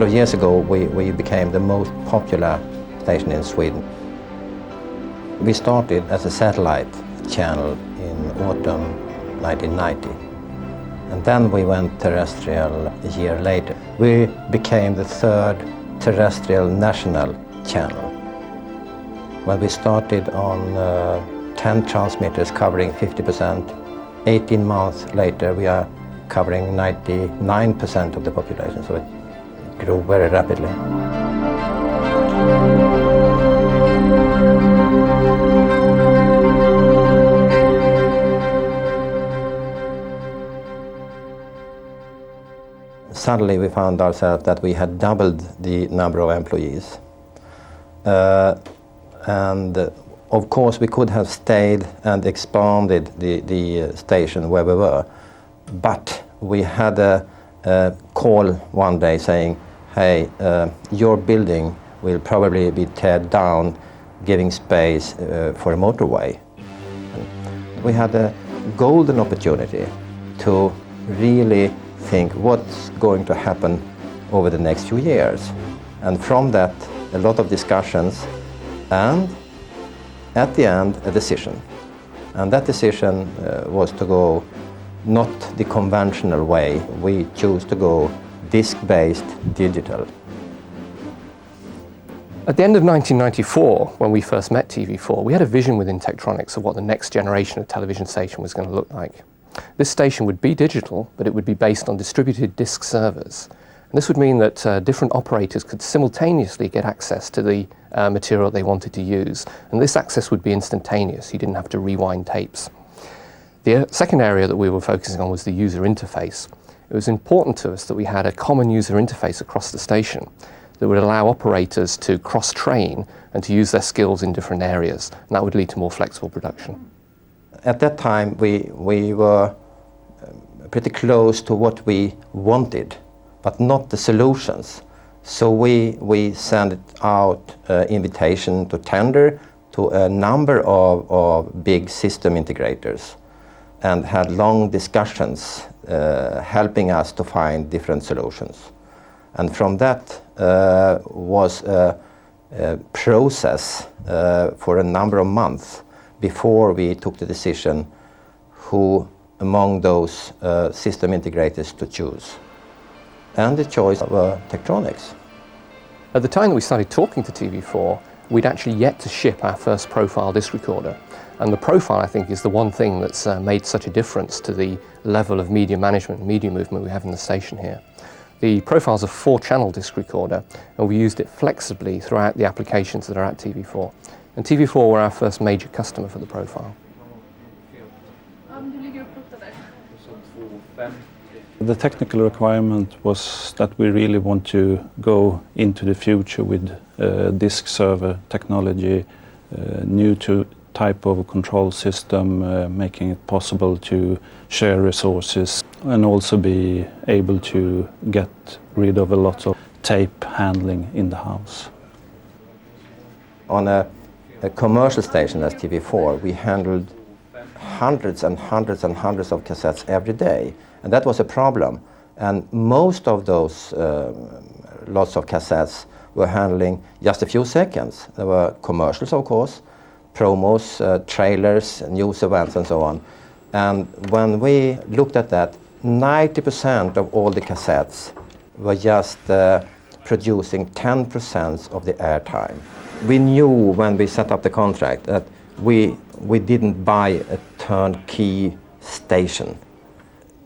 of years ago, we became the most popular station in Sweden. We started as a satellite channel in autumn 1990. And then we went terrestrial a year later. We became the third terrestrial national channel. When we started on 10 transmitters covering 50%, 18 months later we are covering 99% of the population, so it grew very rapidly. Suddenly we found ourselves that we had doubled the number of employees. And of course we could have stayed and expanded the station where we were, but we had a call one day saying, hey, your building will probably be teared down, giving space for a motorway. We had a golden opportunity to really think what's going to happen over the next few years. And from that, a lot of discussions, and at the end, a decision. And that decision was to go not the conventional way. We chose to go disk-based digital. At the end of 1994, when we first met TV4, we had a vision within Tektronix of what the next generation of television station was going to look like. This station would be digital, but it would be based on distributed disk servers. And this would mean that different operators could simultaneously get access to the material they wanted to use. And this access would be instantaneous. You didn't have to rewind tapes. The second area that we were focusing on was the user interface. It was important to us that we had a common user interface across the station that would allow operators to cross-train and to use their skills in different areas. And that would lead to more flexible production. At that time, we were pretty close to what we wanted, but not the solutions. So we sent out invitation to tender to a number of big system integrators and had long discussions helping us to find different solutions. And from that was a process for a number of months before we took the decision who among those system integrators to choose. And the choice of Tektronix. At the time that we started talking to TV4, we'd actually yet to ship our first Profile disc recorder. And the Profile, I think, is the one thing that's made such a difference to the level of media management and media movement we have in the station here. The Profile is a 4-channel disc recorder, and we used it flexibly throughout the applications that are at TV4. And TV4 were our first major customer for the Profile. The technical requirement was that we really want to go into the future with disk server technology, new type of control system, making it possible to share resources and also be able to get rid of a lot of tape handling in the house. On a commercial station as TV4, we handled hundreds and hundreds and hundreds of cassettes every day. And that was a problem. And most of those lots of cassettes were handling just a few seconds. There were commercials, of course, promos, trailers, news events, and so on. And when we looked at that, 90% of all the cassettes were just producing 10% of the airtime. We knew when we set up the contract that we didn't buy a turnkey station.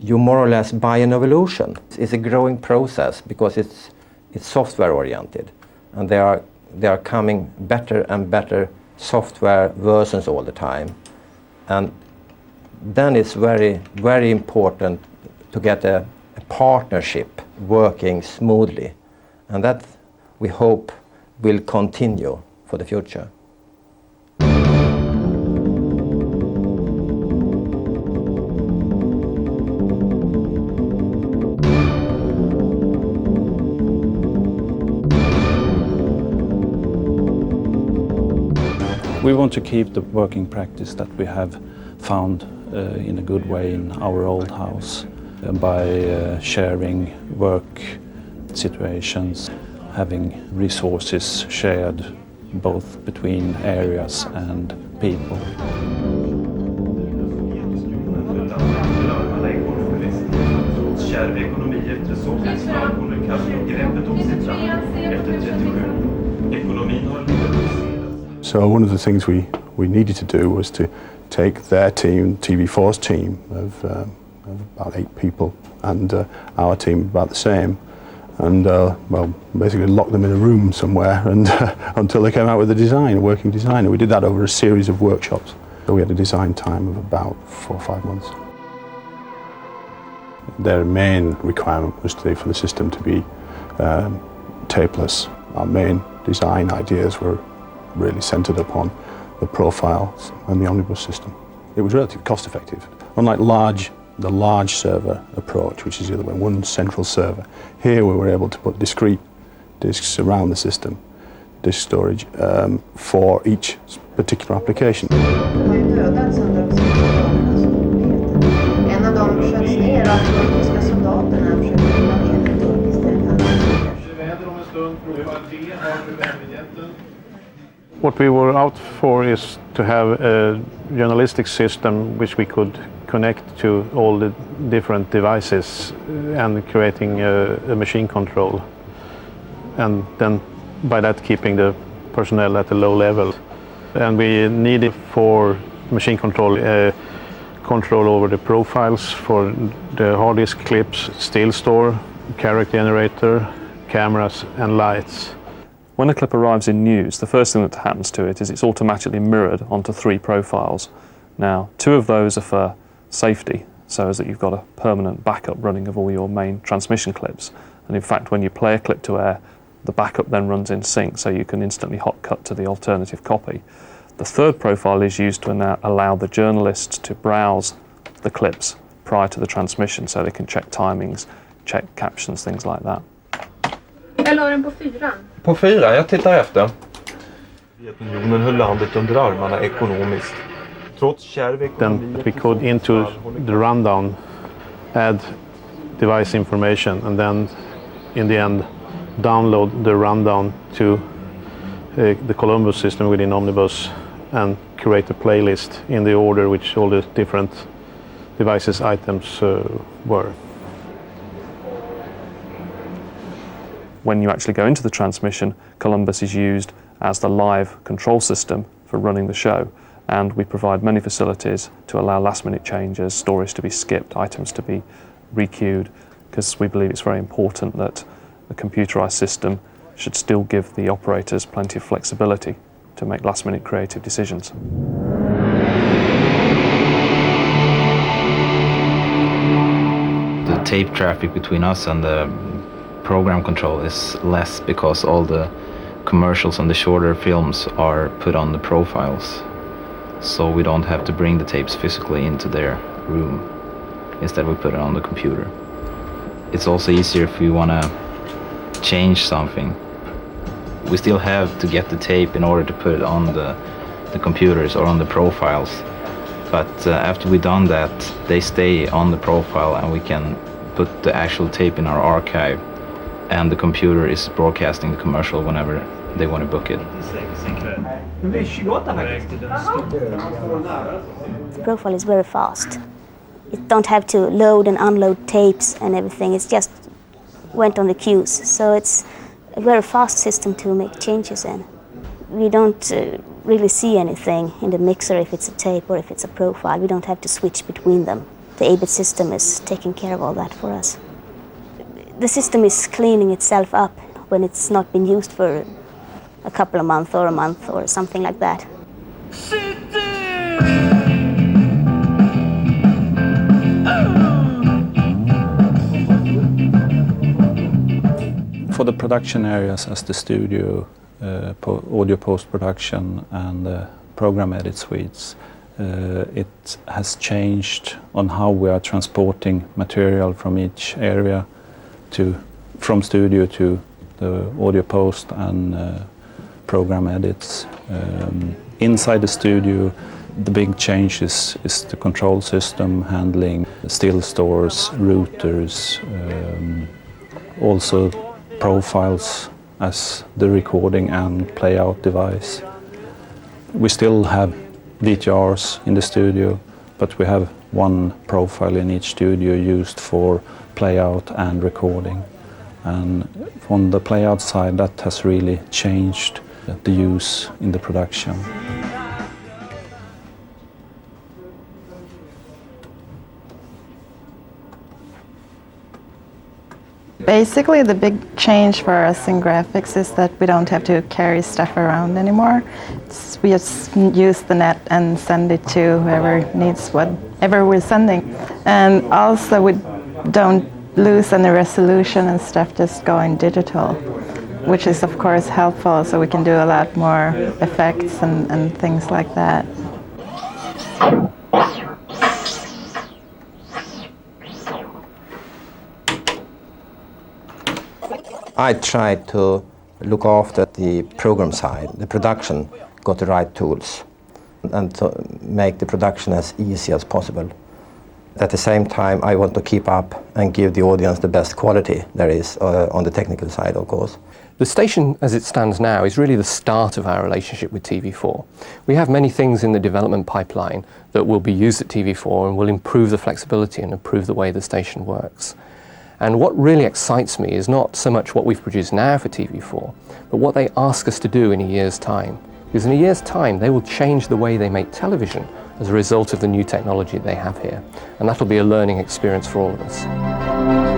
You more or less buy an evolution. It's a growing process because it's software oriented, and there are coming better and better software versions all the time. And then it's very, very important to get a partnership working smoothly, and that we hope will continue for the future. We want to keep the working practice that we have found in a good way in our old house by sharing work situations, having resources shared both between areas and people. So one of the things we needed to do was to take their team, TV4's team of about 8 people, and our team about the same, and well, basically lock them in a room somewhere and until they came out with a design, a working design. And we did that over a series of workshops. So we had a design time of about 4 or 5 months. Their main requirement was for the system to be tapeless. Our main design ideas were really centred upon the profiles and the omnibus system. It was relatively cost effective. Unlike the large server approach, which is the other way, one central server, here we were able to put discrete disks around the system, disk storage, for each particular application. What we were out for is to have a journalistic system which we could connect to all the different devices and creating a machine control, and then by that keeping the personnel at a low level. And we needed for machine control control over the profiles for the hard disk clips, still store, character generator, cameras and lights. When a clip arrives in news, the first thing that happens to it is it's automatically mirrored onto 3 profiles. Now, 2 of those are for safety, so as that you've got a permanent backup running of all your main transmission clips. And in fact, when you play a clip to air, the backup then runs in sync, so you can instantly hot cut to the alternative copy. The 3rd profile is used to allow the journalists to browse the clips prior to the transmission, so they can check timings, check captions, things like that. Eller har den på 4? På 4, jag tittar efter. Sovjetunionen höll landet under armarna ekonomiskt. Trots kärv ekonomi. Then we could into the rundown add device information and then in the end download the rundown to the Columbus system within Omnibus and create a playlist in the order which all the different devices items were. When you actually go into the transmission, Columbus is used as the live control system for running the show, and we provide many facilities to allow last-minute changes, stories to be skipped, items to be requeued, because we believe it's very important that a computerized system should still give the operators plenty of flexibility to make last-minute creative decisions. The tape traffic between us and the program control is less because all the commercials and the shorter films are put on the profiles. So we don't have to bring the tapes physically into their room. Instead we put it on the computer. It's also easier if we want to change something. We still have to get the tape in order to put it on the computers or on the profiles. But after we've done that, they stay on the profile and we can put the actual tape in our archive, and the computer is broadcasting the commercial whenever they want to book it. The profile is very fast. You don't have to load and unload tapes and everything. It's just went on the queues. So it's a very fast system to make changes in. We don't really see anything in the mixer if it's a tape or if it's a profile. We don't have to switch between them. The 8-bit system is taking care of all that for us. The system is cleaning itself up when it's not been used for a couple of months or a month or something like that. For the production areas as the studio, audio post-production and program edit suites, it has changed on how we are transporting material from each area from studio to the audio post and program edits. Inside the studio, the big change is the control system handling still stores, routers, also profiles as the recording and playout device. We still have VTRs in the studio, but we have one profile in each studio used for playout and recording. And on the playout side, that has really changed the use in the production. Basically, the big change for us in graphics is that we don't have to carry stuff around anymore. We just use the net and send it to whoever needs whatever we're sending. And also we don't lose any resolution and stuff, just going digital, which is of course helpful, so we can do a lot more effects and things like that. I tried to look after the program side, the production, got the right tools, and to make the production as easy as possible. At the same time, I want to keep up and give the audience the best quality there is on the technical side, of course. The station, as it stands now, is really the start of our relationship with TV4. We have many things in the development pipeline that will be used at TV4 and will improve the flexibility and improve the way the station works. And what really excites me is not so much what we've produced now for TV4, but what they ask us to do in a year's time. Because in a year's time, they will change the way they make television as a result of the new technology they have here. And that'll be a learning experience for all of us.